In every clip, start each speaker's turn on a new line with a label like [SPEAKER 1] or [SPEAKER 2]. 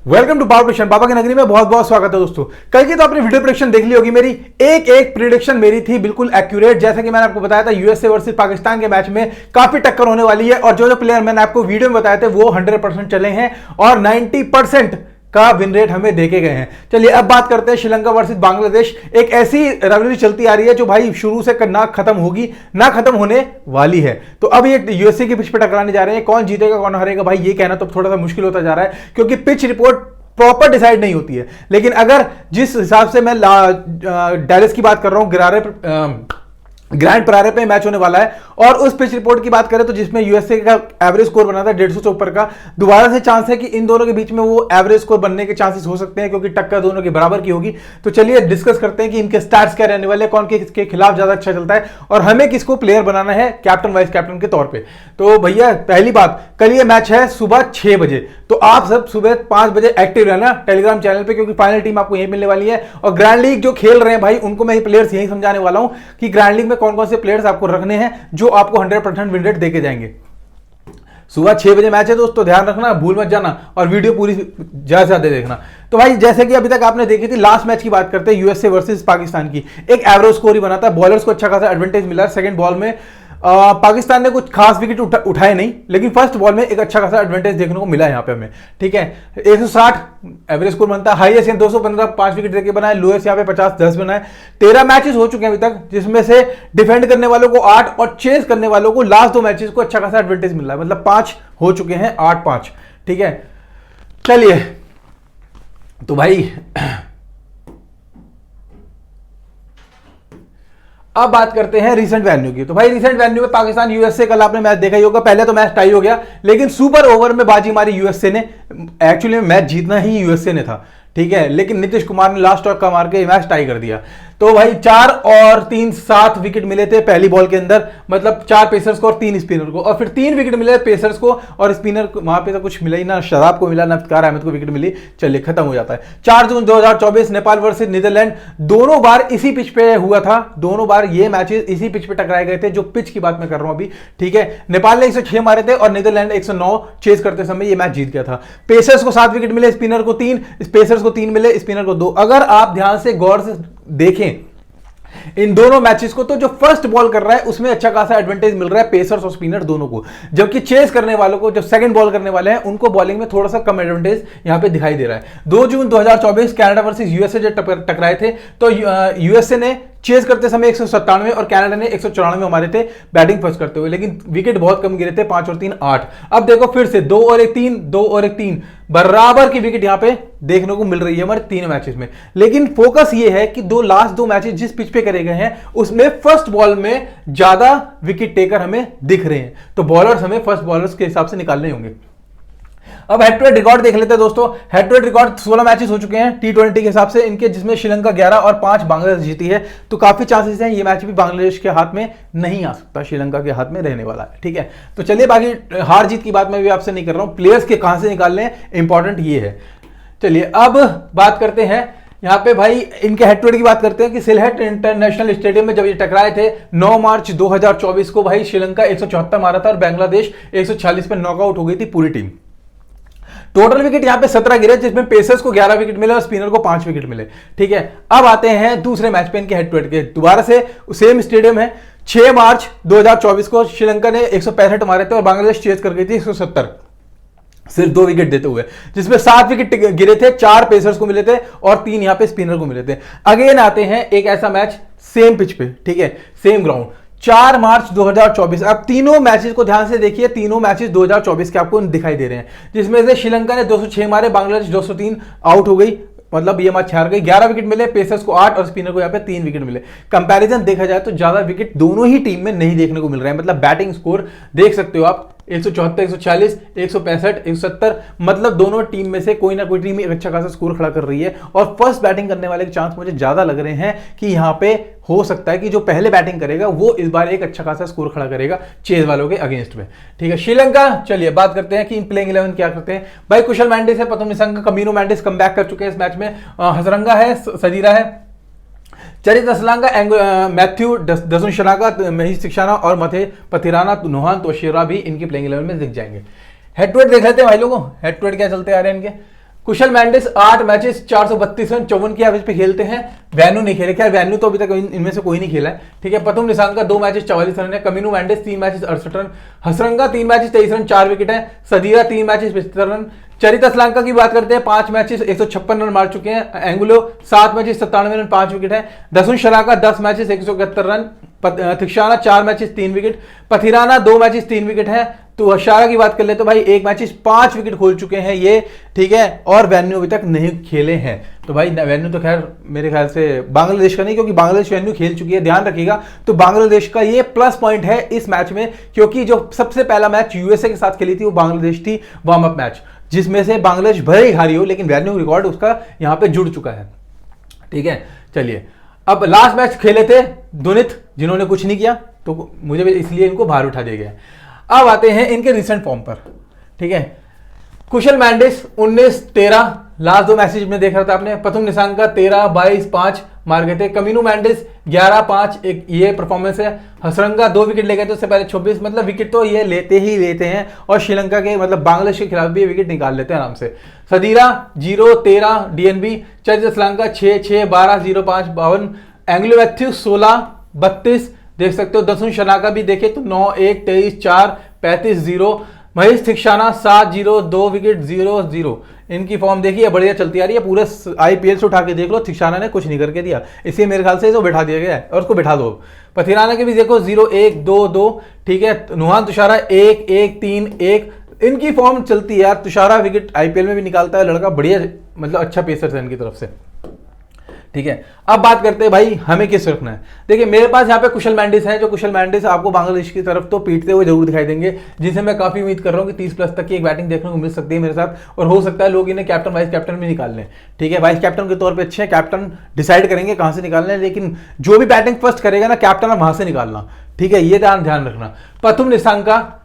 [SPEAKER 1] Welcome to power prediction. बाबा की नगरी में बहुत बहुत स्वागत है दोस्तों। कल की तो आपने वीडियो प्रेडिक्शन देख ली होगी। मेरी एक प्रेडिक्शन मेरी थी बिल्कुल एक्यूरेट। जैसा कि मैंने आपको बताया था यूएसए वर्सेस पाकिस्तान के मैच में काफी टक्कर होने वाली है और जो जो प्लेयर मैंने आपको वीडियो में बताए थे वो 100% चले हैं और 90% का विन रेट हमें देखे गए हैं। चलिए अब बात करते हैं श्रीलंका वर्सेस बांग्लादेश। एक ऐसी रिवलरी चलती आ रही है जो भाई शुरू से ना खत्म होगी ना खत्म होने वाली है। तो अब ये यूएसए की पिच पे टकराने जा रहे हैं। कौन जीतेगा कौन हारेगा भाई ये कहना तो थोड़ा सा मुश्किल होता जा रहा है क्योंकि पिच रिपोर्ट प्रॉपर डिसाइड नहीं होती है। लेकिन अगर जिस हिसाब से मैं डैलस की बात कर रहा हूं, ग्रैंड प्रारे पे मैच होने वाला है और उस पिच रिपोर्ट की बात करें तो जिसमें यूएसए का एवरेज स्कोर बना था 150 से ऊपर का, दोबारा से चांस है कि इन दोनों के बीच में वो एवरेज स्कोर बनने के चांसेस हो सकते हैं क्योंकि टक्कर दोनों के बराबर की होगी। तो चलिए डिस्कस करते हैं कि इनके स्टैट्स क्या रहने वाले, कौन किसके खिलाफ ज्यादा अच्छा चलता है और हमें किसको प्लेयर बनाना है कैप्टन वाइस कैप्टन के तौर पर। तो भैया पहली बात, कल ये मैच है सुबह 6 बजे, तो आप सब सुबह 5 बजे एक्टिव रहना टेलीग्राम चैनल पे क्योंकि फाइनल टीम आपको यही मिलने वाली है। और ग्रैंड लीग जो खेल रहे हैं भाई उनको मैं प्लेयर्स यही समझाने वाला हूं कि ग्रैंड लीग में कौन कौन से प्लेयर्स आपको रखने हैं जो आपको 100% विन रेट देके जाएंगे। सुबह 6 बजे मैच है दोस्तों, ध्यान रखना, भूल मत जाना और वीडियो पूरी ज्यादा से ज्यादा देखना। तो भाई जैसे कि अभी तक आपने देखी थी, लास्ट मैच की बात करते हैं यूएसए वर्सेस पाकिस्तान की, एक एवरेज स्कोर ही बना था। बॉलर्स को अच्छा खासा एडवांटेज मिला। सेकंड बॉल में पाकिस्तान ने कुछ खास विकेट उठाए नहीं, लेकिन फर्स्ट बॉल में एक अच्छा खासा एडवांटेज देखने को मिला यहां पे हमें। ठीक है, 160 एवरेज स्कोर बनता है, हाईएस्ट 215 5 विकेट देके बनाए, लोएस्ट यहां पे 50 10 बनाए। 13 मैचेस हो चुके हैं अभी तक जिसमें से डिफेंड करने वालों को 8 और चेस करने वालों को लास्ट 2 मैचेस को अच्छा खासा एडवांटेज मिल रहा है, मतलब 5 हो चुके हैं 8-5। ठीक है, चलिए तो भाई अब बात करते हैं रीसेंट वैल्यू की। तो भाई रीसेंट वैल्यू में पाकिस्तान यूएसए कल आपने मैच देखा ही होगा। पहले तो मैच टाई हो गया लेकिन सुपर ओवर में बाजी मारी यूएसए ने। एक्चुअली मैच जीतना ही यूएसए ने था, ठीक है, लेकिन नीतीश कुमार ने लास्ट टॉक का मार के मैच टाई कर दिया। तो भाई 4 और 3 7 विकेट मिले थे पहली बॉल के अंदर, मतलब 4 पेसर्स को और 3 स्पिनर को, और फिर 3 विकेट मिले पेसर्स को और स्पिनर को। वहां पे तो कुछ मिला ही ना, शराब को मिला ना इफ्तिकार अहमद को विकेट मिली। चलिए खत्म हो जाता है। 4 जून 2024 नेपाल वर्सेस नीदरलैंड, दोनों बार इसी पिच पे हुआ था। दोनों बार ये मैचेस इसी पिच पे टकराए गए थे जो पिच की बात मैं कर रहा हूं अभी। ठीक है, नेपाल ने 106 मारे थे और नीदरलैंड 109 चेस करते समय ये मैच जीत गया था। पेसर्स को 7 विकेट मिले, स्पिनर को 3, पेसर्स को 3 मिले, स्पिनर को 2। अगर आप ध्यान से गौर से देखें इन दोनों मैचेस को तो जो फर्स्ट बॉल कर रहा है उसमें अच्छा खासा एडवांटेज मिल रहा है पेसर्स और स्पिनर दोनों को, जबकि चेस करने वालों को, जो सेकंड बॉल करने वाले हैं, उनको बॉलिंग में थोड़ा सा कम एडवांटेज यहां पे दिखाई दे रहा है। 2 जून 2024 कनाडा वर्सेस यूएसए जब टकराए थे तो यूएसए ने चेस करते समय 197 और कनाडा ने 194 मारे थे बैटिंग फर्स्ट करते हुए, लेकिन विकेट बहुत कम गिरे थे, 5 और 3 8। अब देखो फिर से 2 और 1 3, 2 और 1 3, बराबर की विकेट यहां पे देखने को मिल रही है हमारे 3 मैचेस में। लेकिन फोकस ये है कि लास्ट दो मैचेस जिस पिच पे करे गए हैं उसमें फर्स्ट बॉल में ज्यादा विकेट टेकर हमें दिख रहे हैं, तो बॉलर्स हमें फर्स्ट बॉलर्स के हिसाब से निकालने होंगे। अब हेड टू हेड रिकॉर्ड देख लेते हैं दोस्तों। Head to head record 16 matches हो चुके हैं T20 के हिसाब से इनके, जिसमें श्रीलंका 11 और 5 बांग्लादेश जीती है। तो काफी चांसेस हैं ये मैच भी बांग्लादेश के हाथ में नहीं आ सकता, श्रीलंका के हाथ में रहने वाला है। ठीक है, तो चलिए बाकी हार जीत की बात मैं भी आपसे नहीं कर रहा हूं, प्लेयर्स के कहां से निकालने हैं इंपॉर्टेंट ये है। चलिए अब बात करते हैं यहां पे भाई इनके हेड टू हेड की बात करते हैं कि सिलहट इंटरनेशनल स्टेडियम में जब ये टकराए थे 9 मार्च 2024 को, भाई श्रीलंका 174 मारा था और बांग्लादेश 146 पे नॉकआउट हो गई थी पूरी टीम। टोटल विकेट यहां पे 17 गिरे जिसमें पेसर्स को 11 विकेट मिले और स्पिनर को 5 विकेट मिले। ठीक है, अब आते हैं दूसरे मैच पे इनके हेड टू हेड के। दोबारा से सेम स्टेडियम है, 6 मार्च 2024 को श्रीलंका ने 165 मारे थे और बांग्लादेश चेस कर गई थी 170 सिर्फ 2 विकेट देते हुए, जिसमें 7 विकेट गिरे थे, 4 पेसर्स को मिले थे और 3 यहां पे स्पिनर को मिले थे। अगेन आते हैं एक ऐसा मैच सेम पिच पे, ठीक है, सेम ग्राउंड, 4 मार्च 2024। अब तीनों मैचेस को ध्यान से देखिए, तीनों मैचेस 2024 के आपको दिखाई दे रहे हैं, जिसमें से श्रीलंका ने 206 मारे, बांग्लादेश 203 आउट हो गई, मतलब ये मैच हार गई। 11 विकेट मिले, पेसर्स को 8 और स्पिनर को यहाँ पे 3 विकेट मिले। कंपैरिजन देखा जाए तो ज्यादा विकेट दोनों ही टीम में नहीं देखने को मिल रहे हैं, मतलब बैटिंग स्कोर देख सकते हो आप 174 140 165 170, मतलब दोनों टीम में से कोई ना कोई टीम एक अच्छा खासा स्कोर खड़ा कर रही है और फर्स्ट बैटिंग करने वाले के चांस मुझे ज्यादा लग रहे हैं कि यहां पे हो सकता है कि जो पहले बैटिंग करेगा वो इस बार एक अच्छा खासा स्कोर खड़ा करेगा चेज वालों के अगेंस्ट में। ठीक है, श्रीलंका, चलिए बात करते हैं कि प्लेइंग 11 क्या करते हैं। भाई कुशल मैंडिस है, प्रथम निशंक, कमिनो मैंडिस कम बैक कर चुके हैं इस मैच में, हसरंगा है, सजीरा है, चरित असलांगा, मैथ्यू दसुनशनाका, महेश शिक्षाना और मथे पथिराना, नोहान तोशिरा भी इनकी प्लेइंग 11 में दिख जाएंगे। हेड टू हेड देख लेते हैं भाई लोगों, हेड टू हेड क्या चलते आ रहे हैं इनके। कुशल मेंडिस 8 मैचेस 432 रन 54 की एवरेज पे खेलते हैं। वैन्यू नहीं खेले, खैर वैन्यू तो अभी तक इनमें से कोई नहीं खेला है, ठीक है। प्रथम निशांका 2 मैचेस 44 रन है। Kamindu Mendis 3 matches 68 run. Hasaranga 3 matches 23 run 4 wicket है। Sadeera 3 matches 75 run. चरित श्रीलंका की बात करते हैं, 5 मैचेस 156 रन मार चुके हैं। एंगुलो 7 मैचेस 97 रन 5 विकेट है। Dasun Shanaka 10 matches 171 run. Theekshana 4 matches 3 wicket. Pathirana 2 matches 3 wicket है। तो अशारा की बात कर ले तो भाई 1 मैचेस 5 विकेट खोल चुके हैं ये, ठीक है। और वैन्यू अभी तक नहीं खेले हैं। तो भाई वैन्यू तो खैर मेरे ख्याल से बांग्लादेश का नहीं, क्योंकि बांग्लादेश वैन्यू खेल चुकी है, ध्यान रखिएगा। तो बांग्लादेश का ये प्लस पॉइंट है इस मैच में, क्योंकि जो सबसे पहला मैच यूएसए के साथ खेली थी वो बांग्लादेश थी, वार्म अप मैच, जिसमें से बांग्लादेश भले ही हारी हो लेकिन वैन्यू रिकॉर्ड उसका यहां पे जुड़ चुका है, ठीक है। चलिए, अब लास्ट मैच खेले थे दुनित, जिन्होंने कुछ नहीं किया, तो मुझे इसलिए इनको बाहर उठा दिया गया। अब आते हैं इनके रिसेंट फॉर्म पर, ठीक है। कुशल मेंडिस 19-13 लास्ट 2 मैचेज में देख रहा था आपने। प्रथम निशांका 13-22-5 मार गए थे। कमिनु मेंडिस 11-5 एक ये परफॉर्मेंस है। हसरंगा 2 विकेट ले गए थे उससे पहले 26, मतलब विकेट तो ये लेते ही लेते हैं, और श्रीलंका के मतलब बांग्लादेश के खिलाफ भी ये विकेट निकाल लेते हैं आराम से। सदीरा 0-13 डीएनबी। चरित श्रीलंका 6-6-12-0-5 52। एंग्लो मैथ्यू 16-32 देख सकते हो। दसुन शनाका भी देखे तो 9-1-23-4-35-0। महेश थिक्शाना 7-0 2 विकेट 0-0। इनकी फॉर्म देखिए बढ़िया चलती आ रही है, पूरे आईपीएल से उठा के देख लो, थिक्शाना ने कुछ नहीं करके दिया, इसलिए मेरे ख्याल से इसको बैठा दिया गया है, और उसको बैठा दो। पथिराना के भी देखो 0-1-2-2, ठीक है। नुहान तुषारा 1-1-3-1, इनकी फॉर्म चलती है यार। तुषारा विकेट आईपीएल में भी निकालता है लड़का, बढ़िया, मतलब अच्छा पेसर है इनकी तरफ से, ठीक है। अब बात करते हैं भाई हमें किस रखना है। देखिए मेरे पास यहाँ पे कुशल मेंडिस है, जो कुशल मेंडिस आपको बांग्लादेश की तरफ तो पीटते हुए जरूर दिखाई देंगे, जिनसे मैं काफी उम्मीद कर रहा हूँ कि 30 प्लस तक की एक बैटिंग देखने को मिल सकती है मेरे साथ, और हो सकता है लोग इन्हें कैप्टन वाइस कैप्टन भी निकाल लें, ठीक है। वाइस कैप्टन के तौर पर अच्छे हैं, कैप्टन डिसाइड करेंगे कहां से निकालना है, लेकिन जो भी बैटिंग फर्स्ट करेगा ना कैप्टन वहां से निकालना, ठीक है, ये ध्यान रखना। प्रथम निशांका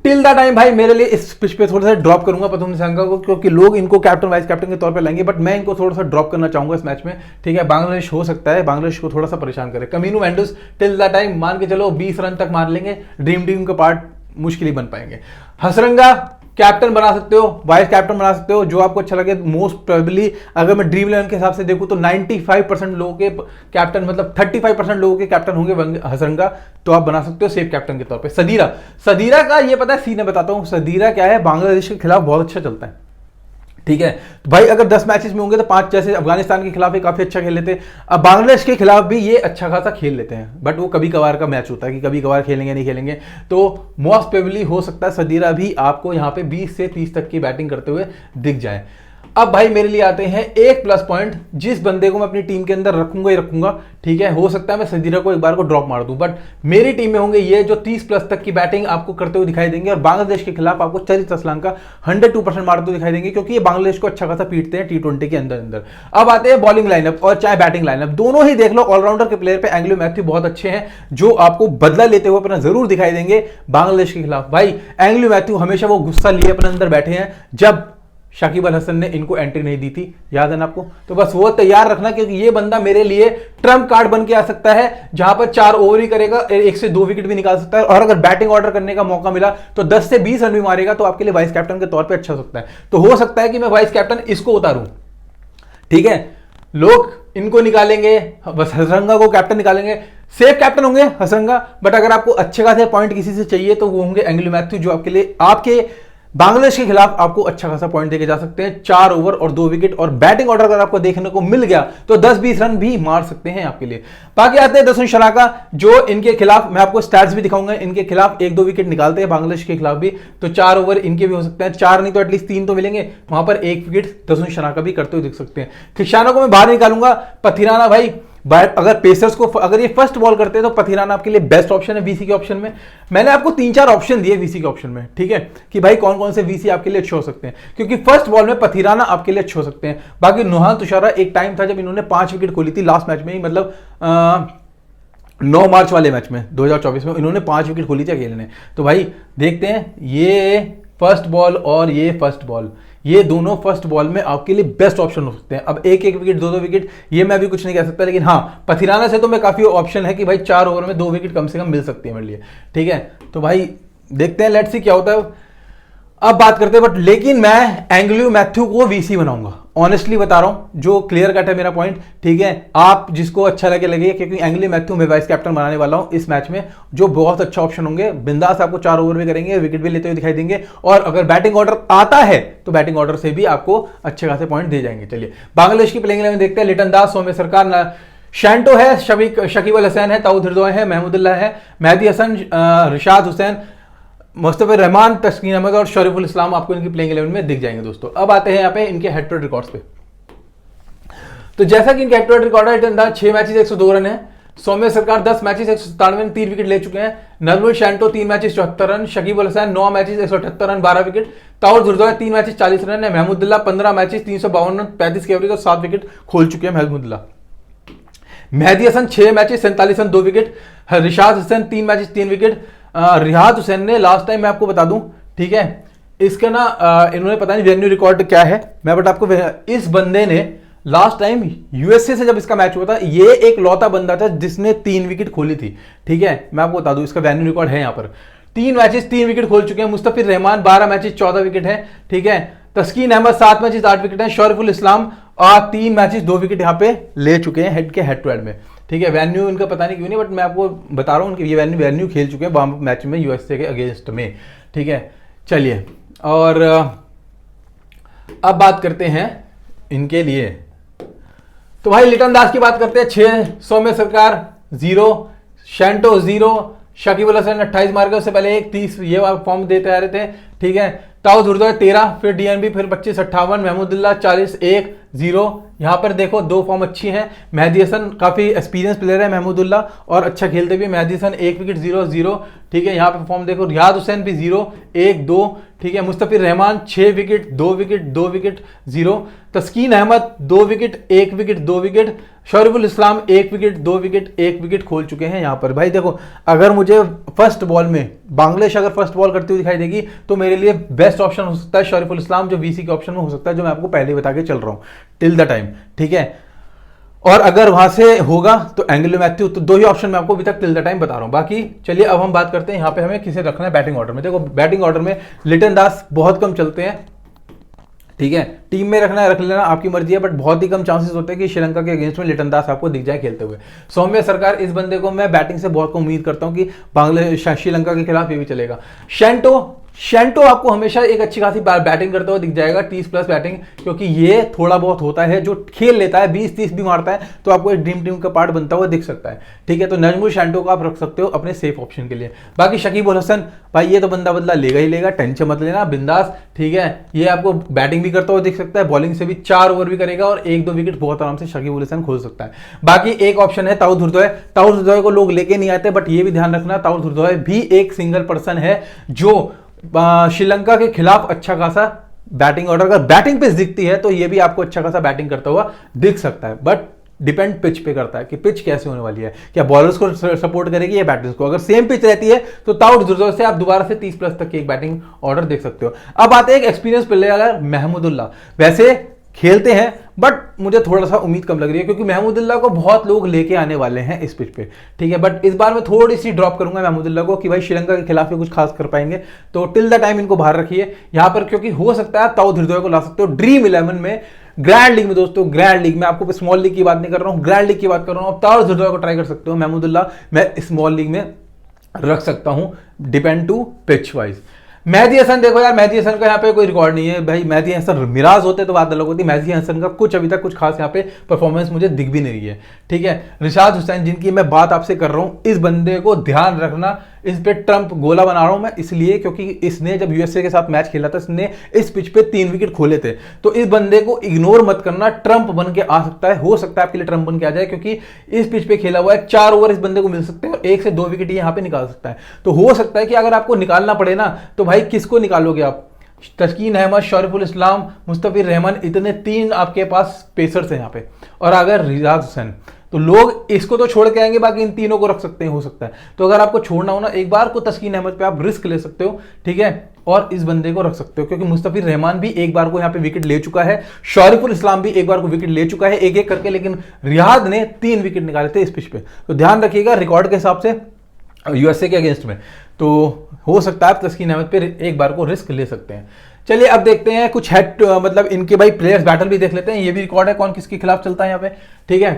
[SPEAKER 1] टिल द टाइम भाई मेरे लिए इस पिच पे थोड़ा सा ड्रॉप करूंगा प्रथम निशांका को, क्योंकि लोग इनको कैप्टन वाइस कैप्टन के तौर पे लेंगे, बट मैं इनको थोड़ा सा ड्रॉप करना चाहूंगा इस मैच में, ठीक है। बांग्लादेश हो सकता है बांग्लादेश को थोड़ा सा परेशान करे। कमिनु मेंडिस टिल द टाइम मान के चलो 20 रन तक मार लेंगे, ड्रीम टीम का पार्ट मुश्किल ही बन पाएंगे। हसरंगा कैप्टन बना सकते हो, वाइस कैप्टन बना सकते हो, जो आपको अच्छा लगे। मोस्ट प्रोबेबली अगर मैं ड्रीम 11 के हिसाब से देखूं तो 95% लोगों के कैप्टन, मतलब 35% लोगों के कैप्टन होंगे हसरंगा, तो आप बना सकते हो सेफ कैप्टन के तौर पे। सदीरा का ये पता है सीन है, बताता हूं सदीरा क्या है, बांग्लादेश के खिलाफ बहुत अच्छा चलता है, ठीक है। तो भाई अगर 10 मैचेस में होंगे तो 5, जैसे अफगानिस्तान के खिलाफ भी काफी अच्छा खेल लेते हैं, अब बांग्लादेश के खिलाफ भी ये अच्छा खासा खेल लेते हैं, बट वो कभी कभार का मैच होता है कि कभी कभार खेलेंगे नहीं खेलेंगे, तो मोस्ट प्रोबेबली हो सकता है सदीरा भी आपको यहाँ पे 20 से 30 तक की बैटिंग करते हुए दिख जाए। अब भाई मेरे लिए आते हैं एक प्लस पॉइंट, जिस बंदे को मैं अपनी टीम के अंदर रखूंगा ही रखूंगा, ठीक है। हो सकता है मैं सदीरा को एक बार को ड्रॉप मार दूं, बट मेरी टीम में होंगे ये जो 30 प्लस तक की बैटिंग आपको करते हुए दिखाई देंगे, और बांग्लादेश के खिलाफ आपको चरित श्रीलंका 102% मारते हुए दिखाई देंगे, क्योंकि ये बांग्लादेश को अच्छा खासा पीटते हैं T20 के अंदर। अब आते हैं बॉलिंग लाइनअप और चाहे बैटिंग लाइनअप, दोनों ही देख लो ऑलराउंडर के प्लेयर पे एंग्लो मैथ्यू बहुत अच्छे हैं, जो आपको बदला लेते हुए अपना जरूर दिखाई देंगे बांग्लादेश के खिलाफ। भाई एंग्लो मैथ्यू हमेशा वो गुस्सा लिए अपने अंदर बैठे हैं जब शाकिब अल हसन ने इनको एंट्री नहीं दी थी, याद है ना आपको, तो बस वो तैयार रखना, क्योंकि ये बंदा मेरे लिए ट्रम्प कार्ड बन के आ सकता है, जहां पर 4 ओवर ही करेगा, 1 से 2 विकेट भी निकाल सकता है, और अगर बैटिंग ऑर्डर करने का मौका मिला तो 10 से 20 रन भी मारेगा, तो आपके लिए वाइस कैप्टन के तौर पर अच्छा हो सकता है। तो हो सकता है कि मैं वाइस कैप्टन इसको उतारूं, ठीक है। लोग इनको निकालेंगे, बस हसरंगा को कैप्टन निकालेंगे, सेफ कैप्टन होंगे हसरंगा, बट अगर आपको अच्छे खासे पॉइंट किसी से चाहिए तो वो होंगे एंग्लो मैथ्यू, जो आपके लिए आपके बांग्लादेश के खिलाफ आपको अच्छा खासा पॉइंट देके जा सकते हैं, 4 ओवर और 2 विकेट, और बैटिंग ऑर्डर अगर आपको देखने को मिल गया तो 10-20 रन भी मार सकते हैं आपके लिए। बाकी आते हैं दसुन शराका, जो इनके खिलाफ मैं आपको स्टैट्स भी दिखाऊंगा, इनके खिलाफ 1-2 विकेट निकालते हैं बांग्लादेश के खिलाफ भी, तो 4 ओवर इनके भी हो सकते हैं, 4 नहीं तो एटलीस्ट 3 तो मिलेंगे, वहां पर 1 विकेट दसुन शराका भी करते हुए दिख सकते हैं। थिक्शाना को मैं बाहर निकालूंगा। पथिराना भाई अगर पेसर्स को अगर ये फर्स्ट बॉल करते हैं तो पथिराना आपके लिए बेस्ट ऑप्शन है वीसी के ऑप्शन में। मैंने आपको 3-4 ऑप्शन दिए वीसी के ऑप्शन में, ठीक है, कि भाई कौन कौन से वीसी आपके लिए अच्छे हो सकते हैं, क्योंकि फर्स्ट बॉल में पथिराना आपके लिए अच्छे हो सकते हैं। बाकी नुहान तुषारा एक टाइम था जब इन्होंने 5 विकेट खोली थी लास्ट मैच में ही, मतलब 9 मार्च वाले मैच में 2024 में इन्होंने 5 विकेट खोली थी अकेले ने। तो भाई देखते हैं, ये फर्स्ट बॉल और ये फर्स्ट बॉल, ये दोनों फर्स्ट बॉल में आपके लिए बेस्ट ऑप्शन हो सकते हैं। अब 1-1 विकेट 2-2 विकेट ये मैं अभी कुछ नहीं कह सकता, लेकिन हाँ पथिराना से तो मैं काफी ऑप्शन है कि भाई 4 ओवर में 2 विकेट कम से कम मिल सकती है मेरे लिए, ठीक है। तो भाई देखते हैं, लेट्स सी क्या होता है। अब बात करते हैं, बट लेकिन मैं एंग्लियो मैथ्यू को वीसी बनाऊंगा, ऑनेस्टली बता रहा हूं, जो क्लियर कट है मेरा पॉइंट, ठीक है। आप जिसको अच्छा लगे, क्योंकि एंग्लियो मैथ्यू मैं वाइस कैप्टन बनाने वाला हूं इस मैच में, जो बहुत अच्छा ऑप्शन होंगे। बिंदास आपको 4 ओवर भी करेंगे, विकेट भी लेते हुए दिखाई देंगे, और अगर बैटिंग ऑर्डर आता है तो बैटिंग ऑर्डर से भी आपको अच्छे खासे पॉइंट दे जाएंगे। चलिए बांग्लादेश की प्लेइंग 11 देखते हैं। लिटन दास, सौम्य सरकार, शैंटो है, शकीब अल हसैन है, ताऊद हृदय है, महमूदुल्लाह है, मेहदी हसन, रिशाद हुसैन, मुस्तफिर रहमान, तस्कीन अहमद और शरीफुल इस्लाम आपको इनकी प्लेइंग 11 में दिख जाएंगे दोस्तों। अब आते हैं यहाँ पे इनके हेड टू हेड रिकॉर्ड्स पे। तो जैसा कि इनके हेड टू हेड रिकॉर्ड है, लिटन दास 6 मैचेस 102 रन है, सौम्य सरकार 10 मैचेस 197 रन 3 विकेट ले चुके हैं, Najmul शैंटो 3 matches 74 run, Shakib Al Hussain 9 matches 178 run 12 wicket, ताऊद हृदय 3 मैचेस 40 रन है, महमूदुल्लाह 15 मैचेस 352 रन 35 के एवरेज और 7 विकेट खोल चुके हैं Mahmudullah. Mehidy Hasan 6 matches 47 run 2 wicket, Rishad Hossain 3 matches 3 wicket, Riyad Hossain ने लास्ट टाइम मैं आपको बता दूं, ठीक है, इसका ना इन्होंने पता नहीं वेन्यू रिकॉर्ड क्या है, मैं बट आपको, इस बंदे ने लास्ट टाइम यूएसए से जब इसका मैच हुआ था, ये एक लौता बंदा था जिसने 3 विकेट खोली थी, ठीक है। मैं आपको बता दूं इसका वेन्यू रिकॉर्ड है यहाँ पर, 3 मैचेस 3 विकेट खोल चुके हैं। मुस्तफिर रहमान 12 मैचेस 14 विकेट है, ठीक है। तस्कीन अहमद 7 मैचेस 8 विकेट है, शरीफुल इस्लाम 3 मैचेस 2 विकेट यहाँ पे ले चुके हैं हेड टू हेड में, ठीक है। वेन्यू इनका पता नहीं क्यों नहीं, बट मैं आपको बता रहा हूँ उनके ये वेन्यू खेल चुके हैं मैच में यूएसए के अगेंस्ट में, ठीक है। चलिए, और अब बात करते हैं इनके लिए, तो भाई लिटन दास की बात करते हैं। 6, सौम्य सरकार 0, शैंटो 0, शकीब अल हसन 28 मार गए, उससे पहले 30 ये फॉर्म देते आ रहे थे, ठीक है। ताऊद हृदय 13, फिर डीएनबी, फिर 25 58, महमूदुल्लाह 40 1 0। यहाँ पर देखो 2 फॉर्म अच्छी हैं, मेहदी हसन काफी एक्सपीरियंस प्लेयर है महमूदुल्लाह और अच्छा खेलते भी, मेहदी हसन 1 विकेट 0 0, ठीक है। यहाँ पे फॉर्म देखो, रियाद हुसैन भी 0 1 2, ठीक है। Mustafizur Rahman 6 wicket 2 wicket 2 wicket 0, Taskin Ahmed 2 wicket 1 wicket 2 wicket, Shoriful Islam 1 wicket 2 wicket 1 wicket खोल चुके हैं यहाँ पर। भाई देखो, अगर मुझे फर्स्ट बॉल में बांग्लादेश अगर फर्स्ट बॉल करती हुई दिखाई देगी तो मेरे लिए बेस्ट ऑप्शन हो सकता है शरीफुल इस्लाम, जो वीसी के ऑप्शन में हो सकता है, जो मैं आपको पहले बता के चल रहा हूं टिल द टाइम, ठीक है। और अगर वहां से होगा तो एंग्लियो मैथ्यू, तो 2 ही ऑप्शन मैं आपको अभी तक टिल द टाइम बता रहा हूं। बाकी चलिए अब हम बात करते हैं यहाँ पे हमें किसे रखना है बैटिंग ऑर्डर में। देखो बैटिंग ऑर्डर में लिटन दास बहुत कम चलते हैं, ठीक है। टीम में रखना है रख लेना, आपकी मर्जी है, बट बहुत ही कम चांसेस होते हैं कि श्रीलंका के अगेंस्ट में लिटन दास आपको दिख जाए खेलते हुए। सौम्य सरकार, इस बंदे को मैं बैटिंग से बहुत कम उम्मीद करता हूं कि बांग्लादेश श्रीलंका के खिलाफ ये भी चलेगा। शैंटो आपको हमेशा एक अच्छी खासी बैटिंग करते हुए दिख जाएगा, 30+ बैटिंग, क्योंकि ये थोड़ा बहुत होता है जो खेल लेता है, 20-30 भी मारता है, तो आपको एक ड्रीम टीम का पार्ट बनता हुआ दिख सकता है, ठीक है। तो नजमुल शैंटो को आप रख सकते हो अपने सेफ ऑप्शन के लिए। बाकी शकीब अल हसन, भाई ये तो बंदा बदला लेगा ही लेगा, टेंशन मत लेना, बिंदास, ठीक है। ये आपको बैटिंग भी करता हुआ दिख सकता है, बॉलिंग से भी 4 ओवर भी करेगा और 1-2 विकेट बहुत आराम से शकीब अल हसन खोल सकता है। बाकी एक ऑप्शन है ताऊद हृदय को लोग लेके नहीं आते, बट ये भी ध्यान रखना ताऊद हृदय भी एक सिंगल पर्सन है जो श्रीलंका के खिलाफ अच्छा खासा बैटिंग ऑर्डर, अगर बैटिंग पिच दिखती है तो ये भी आपको अच्छा खासा बैटिंग करता हुआ दिख सकता है, बट डिपेंड पिच पे करता है कि पिच कैसे होने वाली है, क्या बॉलर्स को सपोर्ट करेगी या बैटर्स को। अगर सेम पिच रहती है तो ताऊद हृदय से आप दोबारा से 30+ तक की एक बैटिंग ऑर्डर देख सकते हो। अब आते हैं एक एक्सपीरियंस प्लेयर महमूदुल्लाह, वैसे खेलते हैं बट मुझे थोड़ा सा उम्मीद कम लग रही है, क्योंकि महमूदुल्लाह को बहुत लोग लेके आने वाले हैं इस पिच पे, ठीक है। बट इस बार मैं थोड़ी सी ड्रॉप करूंगा महमूदुल्लाह को कि भाई श्रीलंका के खिलाफ ये कुछ खास कर पाएंगे, तो टिल द टाइम इनको बाहर रखिए यहाँ पर, क्योंकि हो सकता है ताऊद हृदय को ला सकते हो ड्रीम 11 में, ग्रैंड लीग में दोस्तों, ग्रैंड लीग में, आपको स्मॉल लीग की बात नहीं कर रहा हूं, ग्रैंड लीग की बात कर रहा हूं। ताऊद हृदय को ट्राई कर सकते हो, महमूदुल्लाह मैं स्मॉल लीग में रख सकता हूं, depend to pitch wise. Mehidy Hasan देखो यार, मेहदी हसन का यहाँ पे कोई रिकॉर्ड नहीं है भाई, मेहदी हसन मिराज होते तो बात अलग होती, मेहदी हसन का कुछ अभी तक कुछ खास यहाँ पे परफॉर्मेंस मुझे दिख भी नहीं रही है, ठीक है। रिशाद हुसैन जिनकी मैं बात आपसे कर रहा हूँ, इस बंदे को ध्यान रखना, इस पे ट्रम्प गोला बना रहा हूं मैं इसलिए क्योंकि इसने जब यूएसए के साथ मैच खेला था इसने इस पिच पे 3 विकेट खोले थे, तो इस बंदे को इग्नोर मत करना, ट्रम्प बन के आ सकता है, हो सकता है आपके लिए ट्रम्प बन के आ जाए, क्योंकि इस पिच पे खेला हुआ है, 4 ओवर इस बंदे को मिल सकते हैं और 1 से 2 विकेट यहाँ पे निकाल सकता है। तो हो सकता है कि अगर आपको निकालना पड़े ना, तो भाई किसको निकालोगे आप? तस्कीन अहमद, शरीफुल इस्लाम, मुस्तफिर रहमान, इतने 3 आपके पास पेसर्स हैं यहाँ पे, और अगर रियाज हुसैन, तो लोग इसको तो छोड़ के आएंगे, बाकी इन तीनों को रख सकते हैं, हो सकता है। तो अगर आपको छोड़ना हो ना, एक बार को तस्कीन अहमद पे आप रिस्क ले सकते हो, ठीक है, और इस बंदे को रख सकते हो, क्योंकि मुस्तफिर रहमान भी एक बार को यहाँ पे विकेट ले चुका है, शरीफुल इस्लाम भी एक बार को विकेट ले चुका है, एक एक करके, लेकिन रियाद ने 3 विकेट निकाले थे इस पिच पे। तो ध्यान रखिएगा रिकॉर्ड के हिसाब से यूएसए के अगेंस्ट में। तो हो सकता है आप तस्कीन अहमद पे एक बार को रिस्क ले सकते हैं। चलिए अब देखते हैं कुछ हेड मतलब इनके भाई प्लेयर्स बैटल भी देख लेते हैं, ये भी रिकॉर्ड है कौन किसके खिलाफ चलता है यहाँ पे, ठीक है।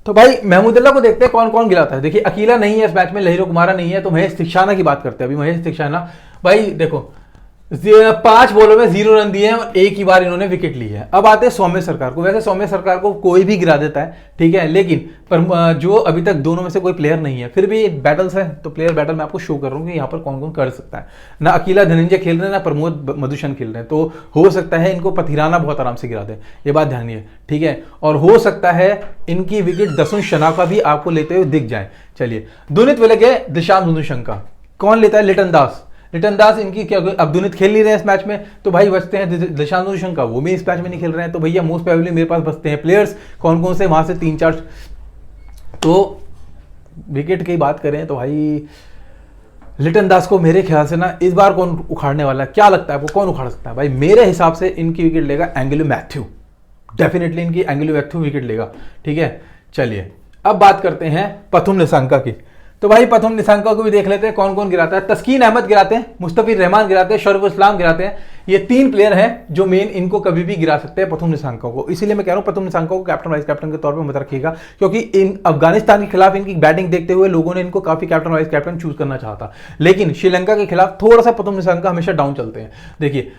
[SPEAKER 1] तो भाई महमूदुल्लाह को देखते हैं कौन कौन गिराता है। देखिए अकीला नहीं है इस मैच में, लहीरो कुमारा नहीं है, तो महेश थिक्शाना की बात करते हैं। अभी महेश थिक्शाना भाई देखो 5 बॉलों में 0 रन दिए हैं और एक ही बार इन्होंने विकेट ली है। अब आते हैं सौम्य सरकार को। वैसे सौम्य सरकार को कोई भी गिरा देता है, ठीक है, लेकिन पर जो अभी तक दोनों में से कोई प्लेयर नहीं है, फिर भी बैटल्स है तो प्लेयर बैटल मैं आपको शो कर रहा हूँ कि यहाँ पर कौन कौन कर सकता है। ना अकीला धनंजय खेल रहे हैं, ना प्रमोद मधुशन खेल रहे हैं, तो हो सकता है इनको पथिराना बहुत आराम से गिरा दे, ये बात ध्यान है, ठीक है। और हो सकता है इनकी विकेट दसुन शना का भी आपको लेते हुए दिख जाए। चलिए दुनित विलक है दिशांत मधुशंका, कौन लेता है लिटन दास। लिटन दास इनकी क्या, अब दुनित खेल नहीं रहे हैं इस मैच में तो भाई बचते हैं दिशांत मधुशंका, वो भी इस मैच में नहीं खेल रहे हैं, तो भैया मोस्ट प्रोबेबली मेरे पास बचते हैं प्लेयर्स कौन कौन से वहां से 3-4। तो विकेट की बात करें तो भाई लिटन दास को मेरे ख्याल से ना इस बार कौन उखाड़ने वाला है, क्या लगता है आपको कौन उखाड़ सकता है। भाई मेरे हिसाब से इनकी विकेट लेगा एंगेलो मैथ्यू, डेफिनेटली इनकी एंगेलो मैथ्यू विकेट लेगा, ठीक है। चलिए अब बात करते हैं प्रथुम निशंका की। तो भाई प्रथुम निशंका को भी देख लेते हैं कौन कौन गिराता है। तस्कीन अहमद गिराते हैं, मुस्तफिर रहमान गिराते हैं, शरीफुल इस्लाम गिराते हैं। ये 3 प्लेयर हैं जो मेन इनको कभी भी गिरा सकते हैं प्रथुम निशंका को। इसीलिए मैं कह रहा हूं प्रथुम निशंका को कैप्टन वाइस कैप्टन के तौर पे मत रखिएगा, क्योंकि इन अफगानिस्तान के खिलाफ इनकी बैटिंग देखते हुए लोगों ने इनको काफी कैप्टन वाइस कैप्टन चूज करना चाहता, लेकिन श्रीलंका के खिलाफ थोड़ा सा प्रथुम निशंका हमेशा डाउन चलते हैं। देखिए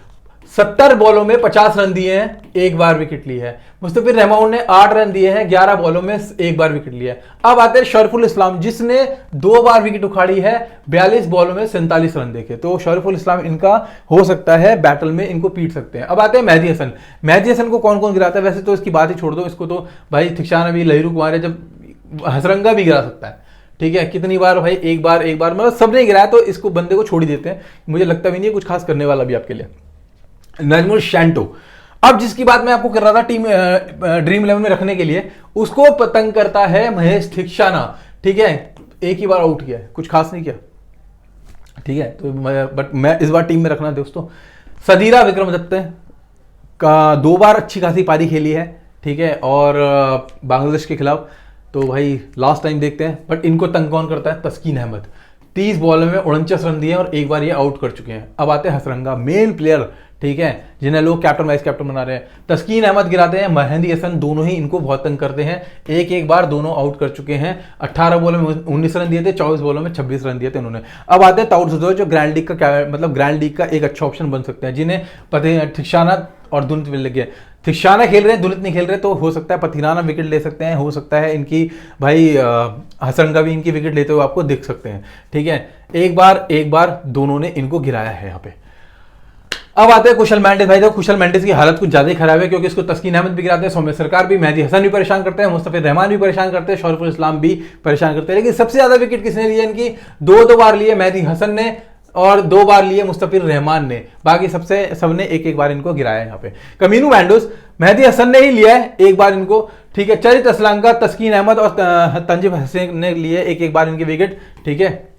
[SPEAKER 1] 70 बॉलों में 50 रन दिए हैं, एक बार विकेट ली है। मुस्तफिर रहमान ने 8 रन दिए हैं, 11 बॉलों में एक बार विकेट लिया है। अब आते हैं शरीफुल इस्लाम जिसने 2 बार विकेट उखाड़ी है, 42 बॉलों में 47 रन देखे। तो शरीफुल इस्लाम इनका हो सकता है बैटल में इनको पीट सकते हैं। अब आते हैं मेहदी हसन। मेहदी हसन को कौन कौन गिराता है, वैसे तो इसकी बात ही छोड़ दो, इसको तो भाई थिक्शाना भी, लहीरू कुमार है, जब हसरंगा भी गिरा सकता है, ठीक है। कितनी बार भाई, एक बार मतलब सबने गिराया, तो इसको बंदे को छोड़ ही देते हैं। मुझे लगता भी नहीं है कुछ खास करने वाला भी आपके लिए। नजमुल शैंटो, अब जिसकी बात मैं आपको कर रहा था टीम ड्रीम 11 में रखने के लिए, उसको पतंग करता है महेश थिक्शाना, ठीक है। एक ही बार आउट किया है, कुछ खास नहीं किया, ठीक है। तो बट मैं इस बार टीम में रखना दोस्तों। सदीरा विक्रमदत्त का 2 बार अच्छी खासी पारी खेली है, ठीक है, और बांग्लादेश के खिलाफ। तो भाई लास्ट टाइम देखते हैं, बट इनको तंग कौन करता है, तस्कीन अहमद। 30 बॉल में 49 रन दिए और एक बार ये आउट कर चुके हैं। अब आते हैं हसरंगा, मेन प्लेयर, ठीक है, जिन्हें लोग कैप्टन वाइस कैप्टन बना रहे हैं। तस्कीन अहमद गिराते हैं, मेहदी हसन, दोनों ही इनको बहुत तंग करते हैं। एक बार दोनों आउट कर चुके हैं। 18 बॉलों में 19 रन दिए थे, 24 बॉलों में 26 रन दिए थे उन्होंने। अब आते हैं ताउर सुजो, जो ग्रैंड लीग का मतलब ग्रैंड लीग का एक अच्छा ऑप्शन बन सकते हैं, जिन्हें थिक्शाना और दुनित मिल गया। थिक्शाना खेल रहे हैं, दुनित नहीं खेल रहे, तो हो सकता है पथिराना विकेट ले सकते हैं, हो सकता है इनकी भाई हसरंगा भी इनकी विकेट लेते हुए आपको दिख सकते हैं, ठीक है। एक बार दोनों ने इनको गिराया है यहाँ पे। अब आते हैं कुशल मेंडिस। भाई देखो कुशल मेंडिस की हालत कुछ ज्यादा ही खराब है, क्योंकि इसको तस्कीन अहमद भी गिराते हैं, सौम्य सरकार भी, मेहदी हसन भी परेशान करते हैं, मुस्तफिर रहमान भी परेशान करते हैं, शरीफुल इस्लाम भी परेशान करते हैं। लेकिन सबसे ज्यादा विकेट किसने लिए इनकी, 2 बार लिए मेहदी हसन ने और 2 बार लिए मुस्तफिर रहमान ने। बाकी सबने एक बार इनको गिराया है यहाँ पे। कमीनू मैंडोस, मेहदी हसन ने ही लिया है एक बार इनको, ठीक है। चरित असलंका, तस्कीन अहमद और तंजीब हसन ने लिए एक बार इनके विकेट, ठीक है।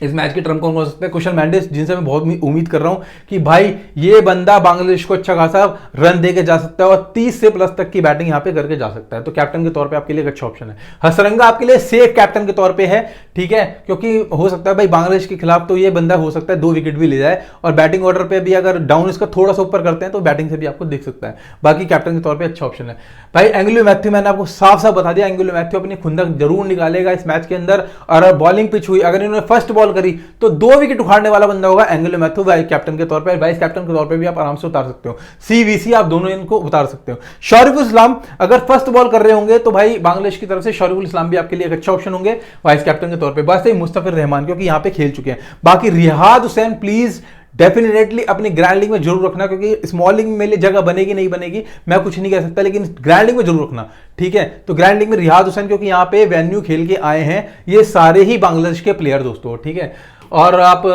[SPEAKER 1] इस मैच के टर्म कौन हो सकते हैं, कुशल मेंडिस, जिनसे मैं बहुत उम्मीद कर रहा हूं कि भाई ये बंदा बांग्लादेश को अच्छा खासा रन देके जा सकता है और 30 से प्लस तक की बैटिंग यहां पे करके जा सकता है। तो कैप्टन के तौर पे आपके लिए एक अच्छा ऑप्शन है। हसरंगा आपके लिए सेफ कैप्टन के तौर पे है, ठीक है, क्योंकि हो सकता है भाई बांग्लादेश के खिलाफ तो ये बंदा हो सकता है 2 विकेट भी ले जाए, और बैटिंग ऑर्डर पर भी अगर डाउन इसका थोड़ा सा ऊपर करते हैं तो बैटिंग से भी आपको दिख सकता है। बाकी कैप्टन के तौर पर अच्छा ऑप्शन है। भाई एंगेलो मैथ्यू, मैंने आपको साफ साफ बता दिया, एंगेलो मैथ्यू अपनी खुंदक जरूर निकालेगा इस मैच के अंदर। और बॉलिंग पिच हुई, अगर इन्होंने फर्स्ट बॉल करी तो 2 विकेट उखाड़ने वाला बंदा होगा एंगेलो मैथ्यू, वाइस कैप्टन के तौर पे। वाइस कैप्टन के तौर पे भी आप आराम से उतार सकते हो, सीवीसी आप दोनों इनको उतार सकते हो। शरीफुल इस्लाम अगर फर्स्ट बॉल कर रहे होंगे तो भाई बांग्लादेश की तरफ से शरीफुल इस्लाम भी आपके लिए एक अच्छा ऑप्शन होंगे वाइस कैप्टन के तौर पे। बस मुस्तफिर रहमान, क्योंकि यहां पे खेल चुके हैं। बाकी रियाद हुसैन प्लीज डेफिनेटली अपनी ग्रैंड लीग में जरूर रखना, क्योंकि स्मॉल लीग में मेरे लिए जगह बनेगी नहीं बनेगी मैं कुछ नहीं कह सकता, लेकिन ग्रैंड लीग में जरूर रखना, ठीक है। तो ग्रैंड लीग में रियाद हुसैन, क्योंकि यहां पे वेन्यू खेल के आए हैं, ये सारे ही बांग्लादेश के प्लेयर दोस्तों, ठीक है। और आप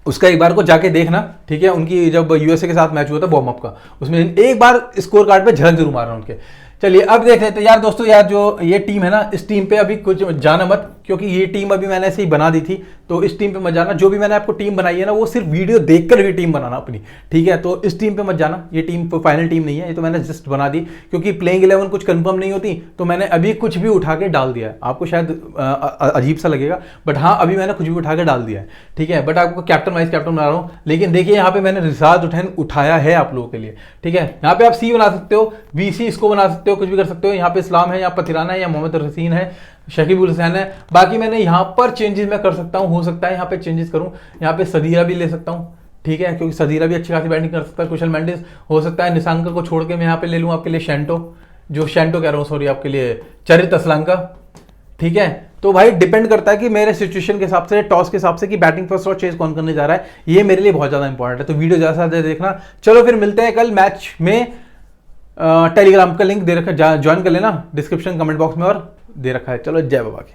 [SPEAKER 1] उसका एक बार को जाके देखना, ठीक है। उनकी जब यूएसए के साथ मैच हुआ था वार्म अप का, उसमें एक बार स्कोर कार्ड पे झलक जरूर मारना उनके। चलिए अब देख लेते हैं यार दोस्तों, यार जो ये टीम है ना, इस टीम पे अभी कुछ जाना मत, क्योंकि ये टीम अभी मैंने ऐसे ही बना दी थी, तो इस टीम पे मत जाना। जो भी मैंने आपको टीम बनाई है ना, वो सिर्फ वीडियो देखकर भी टीम बनाना अपनी, ठीक है। तो इस टीम पे मत जाना, ये टीम फाइनल टीम नहीं है, ये तो मैंने जस्ट बना दी, क्योंकि प्लेइंग 11 कुछ कंफर्म नहीं होती, तो मैंने अभी कुछ भी उठा के डाल दिया है। आपको शायद अजीब सा लगेगा, बट हाँ अभी मैंने कुछ भी उठा के डाल दिया है, ठीक है। बट आपको कैप्टन वाइस कैप्टन बना रहा हूँ, लेकिन देखिए यहाँ पे मैंने रिजाज उठाया है आप लोगों के लिए, ठीक है। यहाँ पे आप सी बना सकते हो, वीसी इसको बना सकते हो, कुछ भी कर सकते हो। यहाँ पे इस्लाम है, यहाँ पथिराना है, या मोहम्मद रसीन है, शकीबुल हुसैन है। बाकी मैंने यहाँ पर चेंजेस मैं कर सकता हूँ, हो सकता है यहाँ पे चेंजेस करूँ, यहाँ पे सदीरा भी ले सकता हूँ, ठीक है, क्योंकि सदीरा भी अच्छी खासी बैटिंग कर सकता है। कुशल मेंडिस हो सकता है, निशांकर को छोड़ के मैं यहाँ पे ले लूँ आपके लिए शेंटो कह रहा हूँ, सॉरी, आपके लिए चरित असलांका, ठीक है। तो भाई डिपेंड करता है कि मेरे सिचुएशन के हिसाब से, टॉस के हिसाब से, कि बैटिंग फर्स्ट और चेज कौन करने जा रहा है, ये मेरे लिए बहुत ज्यादा इंपॉर्टेंट है। तो वीडियो ज्यादा से ज्यादा देखना। चलो फिर मिलते हैं कल मैच में। टेलीग्राम का लिंक दे रखा है, ज्वाइन कर लेना, डिस्क्रिप्शन कमेंट बॉक्स में और दे रखा है। चलो जय बाबा की।